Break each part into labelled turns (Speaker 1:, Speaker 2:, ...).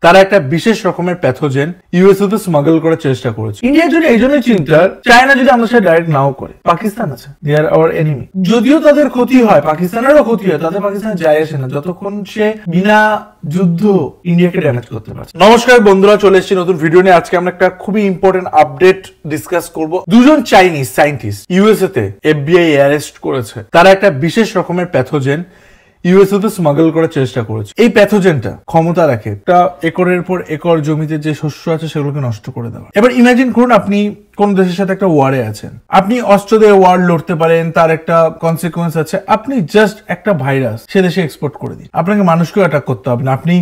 Speaker 1: তারা একটা বিশেষ রকমের প্যাথোজেন ইউএসএ তে স্মাগল করার চেষ্টা করেছে। ইন্ডিয়ার জন্য এই জন্যই চিন্তা, চায়না যদি আমাদের সাথে ডাইরেক্ট নাও করে, পাকিস্তান আছে, দে আর আওয়ার এনিমি। যদিও তাদের ক্ষতি হয়, পাকিস্তানেরও ক্ষতি হয়, তাদের পাকিস্তানে যায় আসে না যতক্ষণ সে বিনা যুদ্ধ ইন্ডিয়াকে ড্যামেজ করতে পারছে। নমস্কার বন্ধুরা, চলে এসেছি নতুন ভিডিও নিয়ে। আজকে আমরা একটা খুবই ইম্পর্টেন্ট আপডেট ডিসকাস করব। দুজন চাইনিজ সায়েন্টিস্ট ইউএসএ তে এফবিআই অ্যারেস্ট করেছে। তারা একটা বিশেষ রকমের প্যাথোজেন ইউএসএ তে স্মাগল করার চেষ্টা করেছে। এই প্যাথোজেনটা ক্ষমতা রাখে একটা একরের পর একর জমিতে যে শস্য আছে সেগুলোকে নষ্ট করে দেওয়া। এবার ইমাজিন করুন, আপনি কোন দেশের সাথে একটা ওয়ারে আছেন, আপনি অস্ত্র দিয়ে ওয়ার লড়তে পারেন, তার একটা কনসিকুয়েন্স আছে। আপনি জাস্ট একটা ভাইরাস সে দেশে এক্সপোর্ট করে দিন, আপনাকে মানুষকেও অ্যাটাক করতে হবে না, আপনি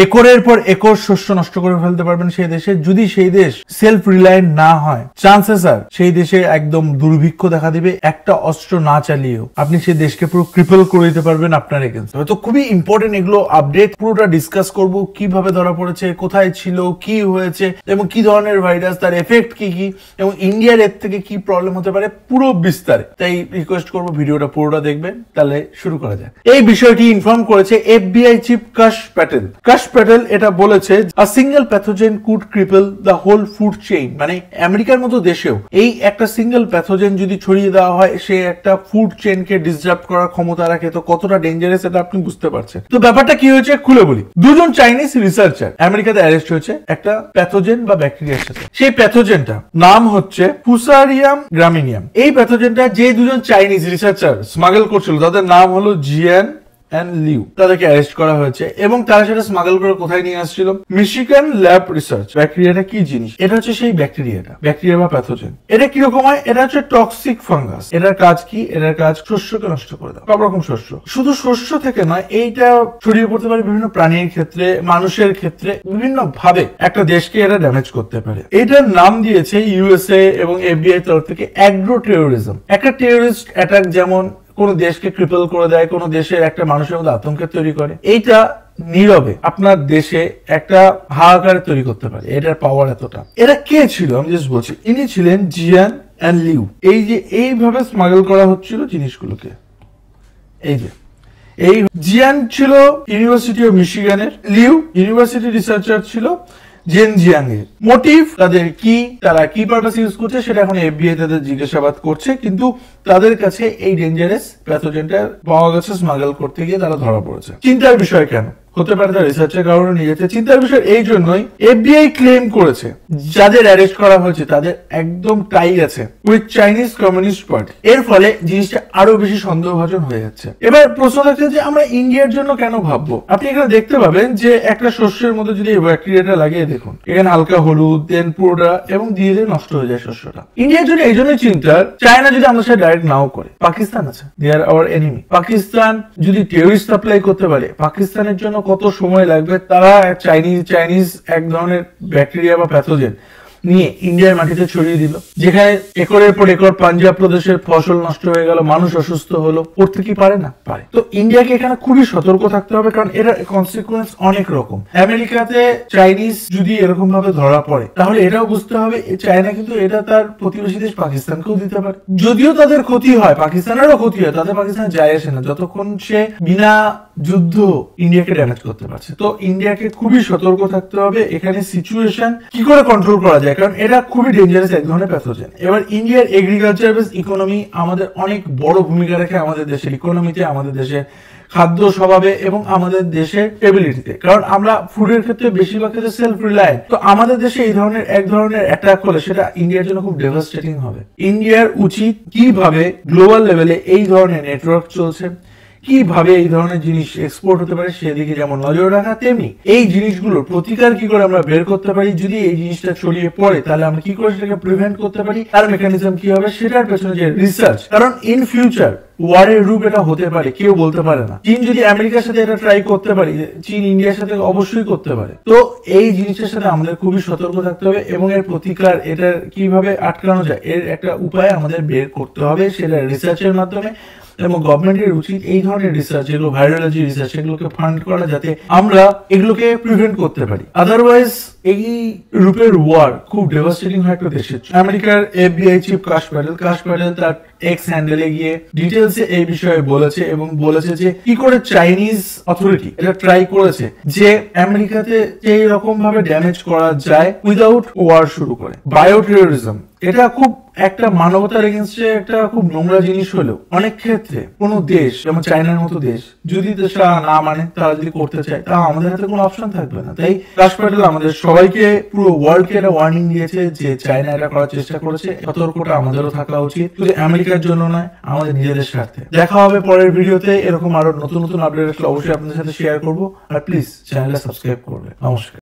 Speaker 1: একরের পর একর শস্য নষ্ট করে ফেলতে পারবেন সেই দেশে। যদি সেই দেশ সেলফ রিলায়েন্ট না হয়, চান্সেস আর সেই দেশে একদম দুর্ভিক্ষ দেখা দিবে। একটা অস্ত্র না চালিয়েও আপনি সেই দেশকে পুরো ক্রিপল করে দিতে পারবেন আপনার এগেন্স্ট। তো খুবই ইম্পর্টেন্ট এগুলো আপডেট, পুরোটা ডিসকাস করব। কিভাবে ধরা পড়েছে, কোথায় ছিল, কি হয়েছে এবং কি ধরনের ভাইরাস, তার এফেক্ট কি কি, এবং ইন্ডিয়ার এর থেকে কি প্রবলেম হতে পারে পুরো বিস্তারে। তাই রিকোয়েস্ট করবো ভিডিওটা পুরোটা দেখবেন। তাহলে শুরু করা যায়। এই বিষয়টি ইনফর্ম করেছে এফবিআই চিফ কাশ প্যাটেল। কাশ প্যাটেল এটা বলেছে, a single pathogen could cripple the whole food chain. মানে আমেরিকার মতো দেশেও এই একটা সিঙ্গেল প্যাথোজেন যদি ছড়িয়ে দেওয়া হয়, সে একটা ফুড চেইনকে ডিসরাপ্ট করার ক্ষমতা রাখে। তো কতটা ডেঞ্জারাস এটা আপনি বুঝতে পারছেন। তো ব্যাপারটা কি হয়েছে খুলে বলি। দুজন চাইনিজ রিসার্চার আমেরিকাতে অ্যারেস্ট হয়েছে একটা প্যাথোজেন বা ব্যাকটেরিয়ার সাথে। সেই প্যাথোজেনটা নাম হচ্ছে ফুসারিয়াম গ্রামিনিয়াম। এই প্যাথোজেনটা যে দুজন চাইনিজ রিসার্চার স্মাগল করছিল তাদের নাম হলো জিয়ান এন্ড লিউ। তাদেরকে অ্যারেস্ট করা হয়েছে এবং তারা সেটা স্মাগল করে কোথায় নিয়ে আসছিল? Michigan lab research. ব্যাকটেরিয়াটা কি জিনিস? এটা হচ্ছে সেই ব্যাকটেরিয়া বা প্যাথোজেন। এটা কিরকম হয়? এটা হচ্ছে টক্সিক ফাঙ্গাস। এটার কাজ কি? এটার কাজ শস্যকে নষ্ট করে দেওয়া, সব রকম শস্য। শুধু শস্য থেকে নয়, এইটা ছড়িয়ে পড়তে পারে বিভিন্ন প্রাণীর ক্ষেত্রে, মানুষের ক্ষেত্রে, বিভিন্ন ভাবে একটা দেশকে এটা ড্যামেজ করতে পারে। এটার নাম দিয়েছে ইউএসএ এবং এফবিআই তরফ থেকে অ্যাগ্রো টেরোরিজম। একটা টেরোরিস্ট অ্যাটাক যেমন কোন দেশকে ক্রিপল করে দেয়, কোন দেশের একটা মানুষের মধ্যে আতঙ্কের তৈরি করে, এইটা নীরবে আপনার দেশে একটা হাহাকার তৈরি করতে পারে। এটার পাওয়ার এতটা। এরা কে ছিল আমি জাস্ট বলছি। ইনি ছিলেন জিয়ান এন্ড লিউ। এই যে এইভাবে স্মাগল করা হচ্ছিল জিনিসগুলোকে, এই জিয়ান ছিল ইউনিভার্সিটি অফ মিশিগানের, লিউ ইউনিভার্সিটি রিসার্চার ছিল জেনজিয়াং এর। মোটিভ তাদের কি, তারা কি পারপাস ইউজ করছে সেটা এখন এফবিআই তাদের জিজ্ঞাসাবাদ করছে। কিন্তু তাদের কাছে এই ডেঞ্জারাস প্যাথোজেনটা পাওয়া গেছে স্মাগল করতে গিয়ে, তারা ধরা পড়েছে। চিন্তার বিষয় কেন হতে পারে? তার রিসার্চের কারণে নিয়ে যেতে চিন্তার বিষয় এই জন্যই এফবিআই ক্লেম করেছে যাদের অ্যারেস্ট করা হয়েছে তাদের একদম টাই আছে উইথ চাইনিজ কমিউনিস্ট পার্টি। এর ফলে জিনিসটা আরো বেশি সন্দেহভাজন হয়ে যাচ্ছে। এবার প্রশ্ন থাকছে যে আমরা ইন্ডিয়ার জন্য কেন ভাববো? আপনি এখানে দেখতে পাবেন যে একটা শস্যের মধ্যে যদি এই ব্যাকটেরিয়াটা লাগিয়ে দেখুন, এখানে হালকা হলুদ, দেন পুরোটা, এবং ধীরে ধীরে নষ্ট হয়ে যায় শস্যটা। ইন্ডিয়ার জন্য এই জন্যই চিন্তার, চায়না যদি আমাদের সাথে ডাইরেক্ট নাও করে, পাকিস্তান আছে, দে আর আওয়ার এনিমি। পাকিস্তান যদি টেররিস্ট সাপ্লাই করতে পারে, পাকিস্তানের জন্য কত সময় লাগবে। তারা চাইনিজ এক ধরনের ব্যাকটেরিয়া বা প্যাথোজেন নিয়ে ইন্ডিয়ার মাটিতে ছড়িয়ে দিল, যেখানে একরের পর একর পাঞ্জাব প্রদেশের ফসল নষ্ট হয়ে গেল, মানুষ অসুস্থ হলো। করতে কি পারে না? পারে। তো ইন্ডিয়াকে এখানে খুবই সতর্ক থাকতে হবে, কারণ এর কনসিকুয়েন্স অনেক রকম। আমেরিকাতে চাইনিজ যদি এরকম ভাবে ধরা পড়ে, তাহলে এটাও বুঝতে হবে চায়না কিন্তু এটা তার প্রতিবেশী দেশ পাকিস্তানকেও দিতে পারে। যদিও তাদের ক্ষতি হয়, পাকিস্তানেরও ক্ষতি হয়, তাদের পাকিস্তানে যায় আসে না যতক্ষণ সে বিনা যুদ্ধ ইন্ডিয়াকে ড্যামেজ করতে পারছে। তো ইন্ডিয়াকে খুবই সতর্ক থাকতে হবে এখানে সিচুয়েশন কি করে কন্ট্রোল করা যায়, কারণ এটা খুবই ডেঞ্জারাস এক ধরনের প্যাথোজেন। এবার ইন্ডিয়ার এগ্রিকালচার বেস ইকোনমি আমাদের অনেক বড় ভূমিকা রাখে আমাদের দেশের ইকোনমিতে, আমাদের দেশের খাদ্য স্বভাবে এবং আমাদের দেশের স্টেবিলিটিতে। কারণ আমরা ফুডের ক্ষেত্রে বেশিরভাগ ক্ষেত্রে সেলফ রিলায়েন্ট। তো আমাদের দেশে এই ধরনের এক ধরনের অ্যাটাক হলে সেটা ইন্ডিয়ার জন্য খুব ডেভাস্টেটিং হবে। ইন্ডিয়ার উচিত কিভাবে গ্লোবাল লেভেলে এই ধরনের নেটওয়ার্ক চলছে, কিভাবে এই ধরনের জিনিস এক্সপোর্ট হতে পারে সেদিকে যেমন নজর রাখা, তেমনি এই জিনিসগুলোর প্রতিকার কি করে আমরা বের করতে পারি। যদি এই জিনিসটা ছড়িয়ে পড়ে তাহলে আমরা কি করে সেটাকে প্রিভেন্ট করতে পারি, তার মেকানিজম কি হবে, সেটার পেছনে যে রিসার্চ। কারণ ইন ফিউচার ওয়ারের রূপ এটা হতে পারে, কেউ বলতে পারে না। চীন যদি আমেরিকার সাথে এটা ট্রাই করতে পারে, চীন ইন্ডিয়ার সাথে অবশ্যই করতে পারে। তো এই জিনিসটার সাথে আমাদের খুবই সতর্ক থাকতে হবে এবং এর প্রতিকার, এটা কিভাবে আটকানো যায় এর একটা উপায় আমাদের বের করতে হবে, সেটা রিসার্চের মাধ্যমে এবং গভর্নমেন্টের উচিত এই ধরনের রিসার্চ, যেগুলো ভাইরালজি রিসার্চ, সেগুলোকে ফান্ড করা, যাতে আমরা এগুলোকে প্রিভেন্ট করতে পারি। আদারওয়াইজ এই রূপের ওয়ার খুব ডেভাস্টেটিং হয় একটা দেশের। আমেরিকার FBI চিফ কাশ প্যাটেল তার এক্স হ্যান্ডেলে গিয়ে ডিটেলসে এই বিষয়ে বলেছে এবং বলেছে যে কি করে চাইনিজ অথরিটি এটা ট্রাই করেছে যে আমেরিকাতে এই রকম ভাবে ড্যামেজ করা যায় উইদাউট ওয়ার শুরু করে। বায়ো টেরোরিজম এটা খুব একটা মানবতার এগেইনস্টে একটা খুব নোংরা জিনিস হলেও অনেক ক্ষেত্রে কোনো দেশ যেমন চায়নার মতো দেশ যদি দেশটা না মানে, তারা যদি করতে চায়, তা আমাদের হাতে কোনো অপশন থাকবে না। তাই কাশ প্যাটেল আমাদের সবাইকে, পুরো ওয়ার্ল্ডকে একটা ওয়ার্নিং দিয়েছে যে চায়না এটা করার চেষ্টা করেছে, সতর্কতা আমাদেরও থাকা উচিত, শুধু আমেরিকার জন্য নয়, আমাদের নিজেদের স্বার্থে। দেখা হবে পরের ভিডিওতে। এরকম আরো নতুন নতুন আপডেট আসলে অবশ্যই আপনাদের সাথে শেয়ার করবো। আর প্লিজ চ্যানেলটা সাবস্ক্রাইব করবে। নমস্কার।